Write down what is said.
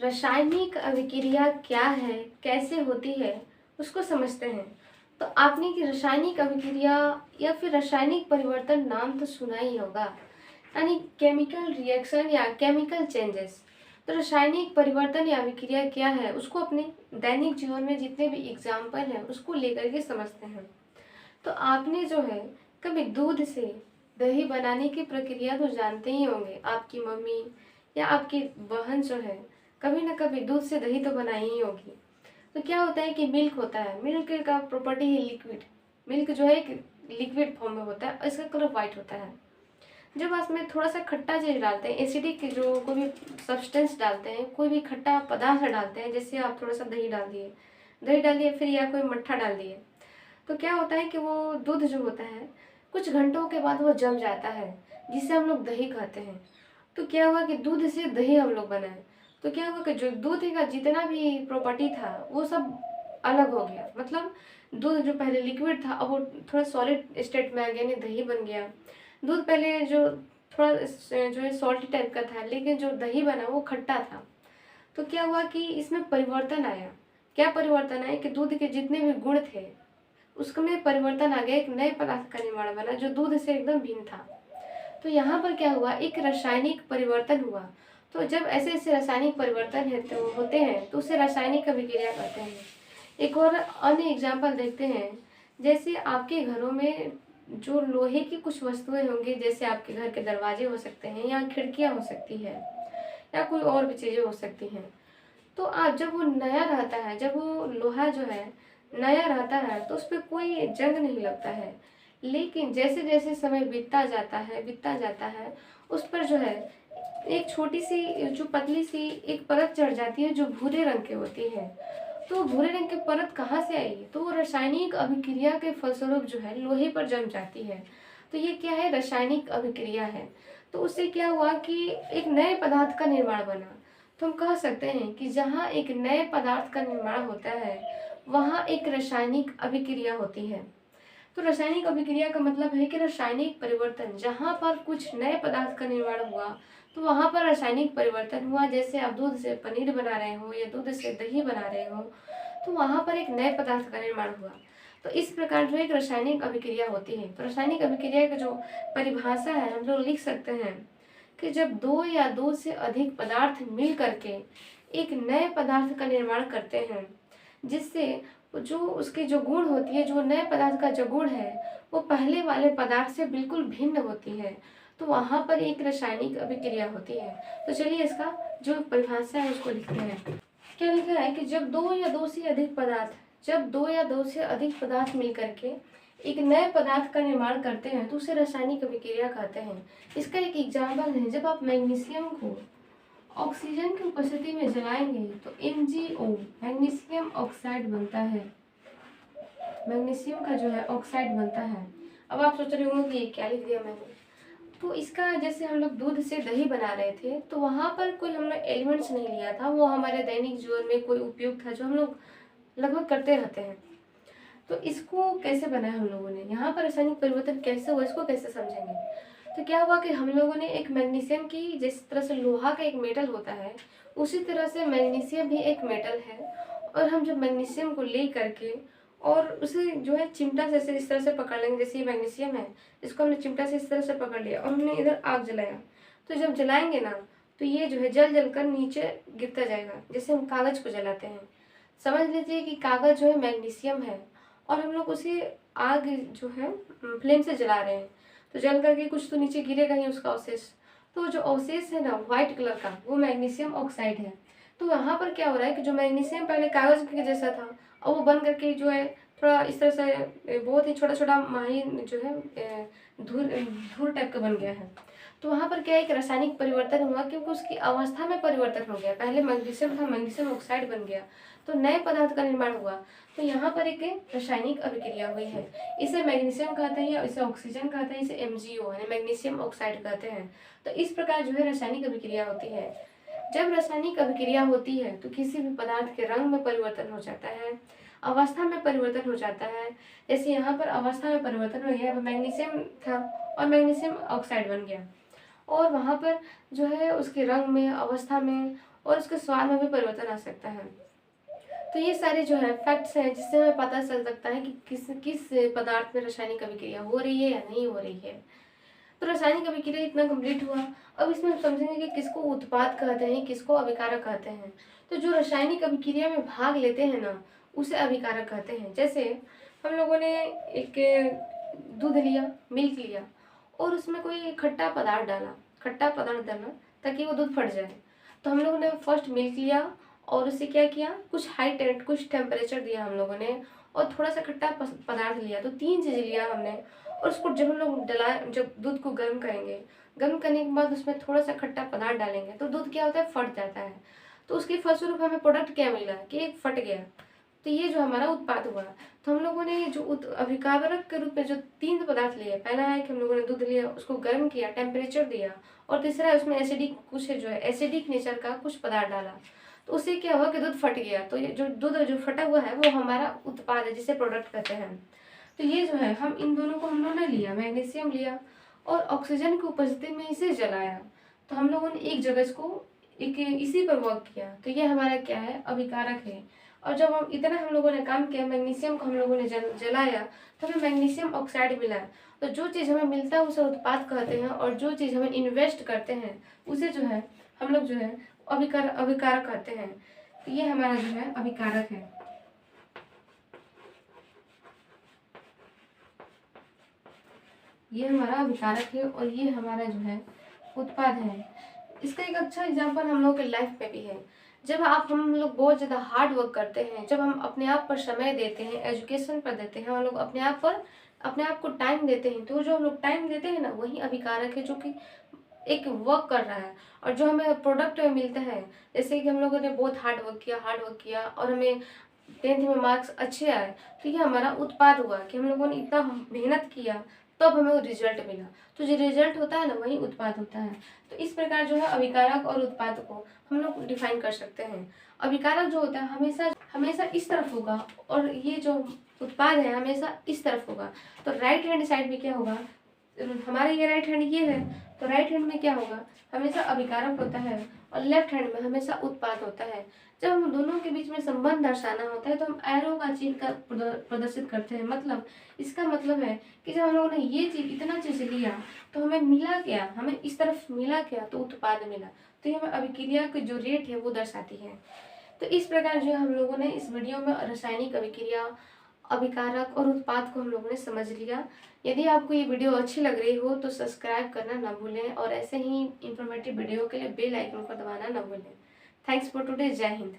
रासायनिक अभिक्रिया क्या है, कैसे होती है, उसको समझते हैं। तो आपने कि रासायनिक अभिक्रिया या फिर रासायनिक परिवर्तन नाम तो सुना ही होगा, यानी केमिकल रिएक्शन या केमिकल चेंजेस। तो रासायनिक परिवर्तन या अभिक्रिया क्या है, उसको अपने दैनिक जीवन में जितने भी एग्जाम्पल हैं उसको लेकर के समझते हैं। तो आपने जो है कभी दूध से दही बनाने की प्रक्रिया तो जानते ही होंगे। आपकी मम्मी या आपकी बहन जो है कभी ना कभी दूध से दही तो बनाई ही होगी। तो क्या होता है कि मिल्क होता है, मिल्क का प्रॉपर्टी है लिक्विड। मिल्क जो है एक लिक्विड फॉर्म में होता है, इसका कलर वाइट होता है। जब उसमें थोड़ा सा खट्टा चीज डालते हैं, एसिडिक जो कोई भी सब्सटेंस डालते हैं, कोई भी खट्टा पदार्थ डालते हैं, जैसे आप थोड़ा सा दही डाल दिए फिर या कोई मट्ठा डाल दिए, तो क्या होता है कि वो दूध जो होता है कुछ घंटों के बाद वो जम जाता है, जिसे हम लोग दही कहते हैं। तो क्या हुआ कि दूध से दही हम लोग बनाए, तो क्या हुआ कि जो दूध का जितना भी प्रॉपर्टी था वो सब अलग हो गया। मतलब दूध जो पहले लिक्विड था अब वो थोड़ा सॉलिड स्टेट में आ गया, यानी दही बन गया। दूध पहले जो थोड़ा जो है सॉल्टी टाइप का था, लेकिन जो दही बना वो खट्टा था। तो क्या हुआ कि इसमें परिवर्तन आया। क्या परिवर्तन आया कि दूध के जितने भी गुण थे उसमें परिवर्तन आ गया, एक नए पदार्थ का निर्माण बना जो दूध से एकदम भिन्न था। तो यहाँ पर क्या हुआ, एक रासायनिक परिवर्तन हुआ। तो जब ऐसे ऐसे रासायनिक परिवर्तन है तो होते हैं तो उसे रासायनिक अभिक्रिया कहते हैं। एक और अन्य एग्जाम्पल देखते हैं। जैसे आपके घरों में जो लोहे की कुछ वस्तुएं होंगी, जैसे आपके घर के दरवाजे हो सकते हैं या खिड़कियां हो सकती है या कोई और भी चीजें हो सकती हैं। तो आप जब वो नया रहता है, जब वो लोहा जो है नया रहता है तो उस पर कोई जंग नहीं लगता है। लेकिन जैसे जैसे समय बीतता जाता है उस पर जो है एक छोटी सी जो पतली सी एक परत चढ़ जाती है जो भूरे रंग की होती है। तो भूरे रंग की परत कहाँ से आई, तो वो रासायनिक अभिक्रिया के फलस्वरूप जो है लोहे पर जम जाती है। तो ये क्या है, रासायनिक अभिक्रिया है। तो उससे क्या हुआ कि एक नए पदार्थ का निर्माण बना। तो हम कह सकते हैं कि जहाँ एक नए पदार्थ का निर्माण होता है वहाँ एक रासायनिक अभिक्रिया होती है। तो रासायनिक अभिक्रिया का मतलब है कि रासायनिक परिवर्तन, जहाँ पर कुछ नए पदार्थ का निर्माण हुआ तो वहाँ पर रासायनिक परिवर्तन हुआ। जैसे आप दूध से पनीर बना रहे हो या दूध से दही बना रहे हो तो वहाँ पर एक नए पदार्थ का निर्माण हुआ। तो इस प्रकार जो एक रासायनिक अभिक्रिया होती है। तो रासायनिक अभिक्रिया का जो परिभाषा है हम लोग लिख सकते हैं कि जब दो या दो से अधिक पदार्थ मिल करके एक नए पदार्थ का निर्माण करते हैं, जिससे जो उसके जो गुण होती है, जो नए पदार्थ का जो गुण है वो पहले वाले पदार्थ से बिल्कुल भिन्न होती है, तो वहाँ पर एक रासायनिक अभिक्रिया होती है। तो चलिए इसका जो परिभाषा है उसको लिखते हैं। क्या लिखा है कि जब दो या दो से अधिक पदार्थ मिलकर के एक नए पदार्थ का निर्माण करते हैं तो उसे रासायनिक अभिक्रिया कहते हैं। इसका एक एग्जाम्पल है, जब आप मैग्नीशियम को ऑक्सीजन की उपस्थिति में जलाएंगे तो MgO मैग्नीशियम ऑक्साइड बनता है। मैग्नीशियम का जो है ऑक्साइड बनता है। अब आप सोच रहे होंगे कि ये क्या लिख दिया मैंने। तो इसका जैसे हम लोग दूध से दही बना रहे थे तो वहाँ पर कोई हमने एलिमेंट्स नहीं लिया था, वो हमारे दैनिक जीवन में कोई उपयोग था जो हम लोग लगभग करते रहते हैं। तो इसको कैसे बनाया हम लोगों ने, यहाँ पर रासायनिक परिवर्तन कैसे हुआ, इसको कैसे समझेंगे। तो क्या हुआ कि हम लोगों ने एक मैग्नीशियम की, जिस तरह से लोहा का एक मेटल होता है उसी तरह से मैग्नीशियम भी एक मेटल है। और हम जब मैग्नीशियम को ले करके और उसे जो है चिमटा से इस तरह से पकड़ लेंगे, जैसे ये मैग्नीशियम है इसको हमने चिमटा से इस तरह से पकड़ लिया और हमने इधर आग जलाया, तो जब जलाएंगे ना तो ये जो है जल कर नीचे गिरता जाएगा, जैसे हम कागज को जलाते हैं। समझ लीजिए कि कागज जो है मैग्नीशियम है और हम लोग उसे आग जो है फ्लेम से जला रहे हैं, तो जल करके कुछ तो नीचे गिरेगा ही उसका अवशेष। तो जो अवशेष है ना व्हाइट कलर का वो मैग्नीशियम ऑक्साइड है। तो यहाँ पर क्या हो रहा है कि जो मैग्नीशियम पहले कागज के जैसा था और वो बन करके जो है थोड़ा इस तरह से बहुत ही छोटा छोटा माही जो है धूल धूल टाइप का बन गया है। तो वहाँ पर क्या है, एक रासायनिक परिवर्तन हुआ क्योंकि उसकी अवस्था में परिवर्तन हो गया। पहले मैग्नीशियम था, मैग्नीशियम ऑक्साइड बन गया, तो नए पदार्थ का निर्माण हुआ। तो यहाँ पर एक रासायनिक अभिक्रिया हुई है। इसे मैग्नीशियम कहते हैं या इसे ऑक्सीजन कहते हैं, इसे MgO यानी मैग्नीशियम ऑक्साइड कहते हैं। तो इस प्रकार जो है रासायनिक अभिक्रिया होती है। जब रासायनिक अभिक्रिया होती है तो किसी भी पदार्थ के रंग में परिवर्तन हो जाता है, अवस्था में परिवर्तन हो जाता है। जैसे यहाँ पर अवस्था में परिवर्तन हो गया, मैग्नीशियम था और मैग्नीशियम ऑक्साइड बन गया, और वहाँ पर जो है उसके रंग में, अवस्था में और उसके स्वाद में भी परिवर्तन आ सकता है। तो ये सारे जो है फैक्ट्स हैं जिससे हमें पता चल सकता है कि किस किस पदार्थ में रासायनिक अभिक्रिया हो रही है या नहीं हो रही है। तो रासायनिक अभिक्रिया इतना कंप्लीट हुआ। अब इसमें हम समझेंगे कि किसको उत्पाद कहते हैं, किसको अभिकारक कहते हैं। तो जो रासायनिक अभिक्रिया में भाग लेते हैं ना, उसे अभिकारक कहते हैं। जैसे हम लोगों ने एक दूध लिया, मिल्क लिया, और उसमें कोई खट्टा पदार्थ डाला ताकि वो दूध फट जाए। तो हम लोगों ने फर्स्ट मिल्क लिया और उसे क्या किया, कुछ टेम्परेचर दिया हम लोगों ने, और थोड़ा सा खट्टा पदार्थ लिया। तो 3 चीज़ लिया हमने, और उसको जब हम लोग जब दूध को गर्म करेंगे, गर्म करने के बाद उसमें थोड़ा सा खट्टा पदार्थ डालेंगे तो दूध क्या होता है, फट जाता है। तो उसके फलस्वरूप हमें प्रोडक्ट क्या मिला कि एक फट गया। तो ये जो हमारा उत्पाद हुआ। तो हम लोगों ने जो अभिकारक के रूप में जो 3 पदार्थ लिए, पहला है कि हम लोगों ने दूध लिया, उसको गर्म किया, टेम्परेचर दिया, और तीसरा है उसमें एसिडिक नेचर का कुछ पदार्थ डाला। तो उससे क्या हुआ कि दूध फट गया। तो ये जो दूध जो फटा हुआ है वो हमारा उत्पाद है, जिसे प्रोडक्ट कहते हैं। तो ये जो है हम इन दोनों को हम लोगों ने लिया, मैग्नीशियम लिया और ऑक्सीजन की उपस्थिति में इसे जलाया। तो हम लोगों ने एक जगह इसको इसी पर वर्क किया। तो ये हमारा क्या है, अभिकारक है। और जब हम लोगों ने काम किया, मैग्नीशियम को हम लोगों ने जलाया, तो हमें मैग्नीशियम ऑक्साइड मिला। तो जो चीज़ हमें मिलता है उसे उत्पाद कहते हैं, और जो चीज़ हमें इन्वेस्ट करते हैं उसे जो है हम लोग जो है अभिकारक कहते हैं। तो ये हमारा जो है अभिकारक है। ये हमारा अभिकारक है और ये हमारा जो है उत्पाद है। इसका एक अच्छा एग्जाम्पल हम लोग के लाइफ में भी है। जब हम लोग बहुत ज़्यादा हार्ड वर्क करते हैं, जब हम अपने आप पर समय देते हैं, एजुकेशन पर देते हैं, हम लोग अपने आप को टाइम देते हैं, तो जो हम लोग टाइम देते हैं ना, वही अभिकारक है, जो कि एक वर्क कर रहा है। और जो हमें प्रोडक्ट मिलता है, जैसे कि हम लोगों ने बहुत हार्ड वर्क किया और हमें 10th में मार्क्स अच्छे आए, तो ये हमारा उत्पाद हुआ कि हम लोगों ने इतना मेहनत किया, तब हमें वो रिजल्ट मिला। तो जो रिजल्ट होता है ना, वही उत्पाद होता है। तो इस प्रकार जो है अभिकारक और उत्पाद को हम लोग डिफाइन कर सकते हैं। अभिकारक जो होता है हमेशा इस तरफ होगा, और ये जो उत्पाद है हमेशा इस तरफ होगा। तो राइट हैंड साइड में क्या होगा, हमारे ये राइट हैंड ये है, तो राइट हैंड में क्या होगा, हमेशा अभिकारक होता है, और लेफ्ट हैंड में हमेशा उत्पाद होता है। जब हम दोनों के बीच में संबंध दर्शाना होता है तो हम एरो का चिन्ह का प्रदर्शित करते हैं। मतलब इसका मतलब है कि जब हम लोगों ने ये चीज इतना चीज लिया, तो हमें मिला क्या, हमें इस तरफ मिला क्या, तो उत्पाद मिला। तो ये हमें अभिक्रिया की जो रेट है वो दर्शाती है। तो इस प्रकार जो हम लोगों ने इस वीडियो में रासायनिक अभिक्रिया, अभिकारक और उत्पाद को हम लोगों ने समझ लिया। यदि आपको ये वीडियो अच्छी लग रही हो तो सब्सक्राइब करना ना भूलें, और ऐसे ही इंफॉर्मेटिव वीडियो के लिए बेल आइकन को दबाना ना भूलें। Thanks for today. जय हिंद।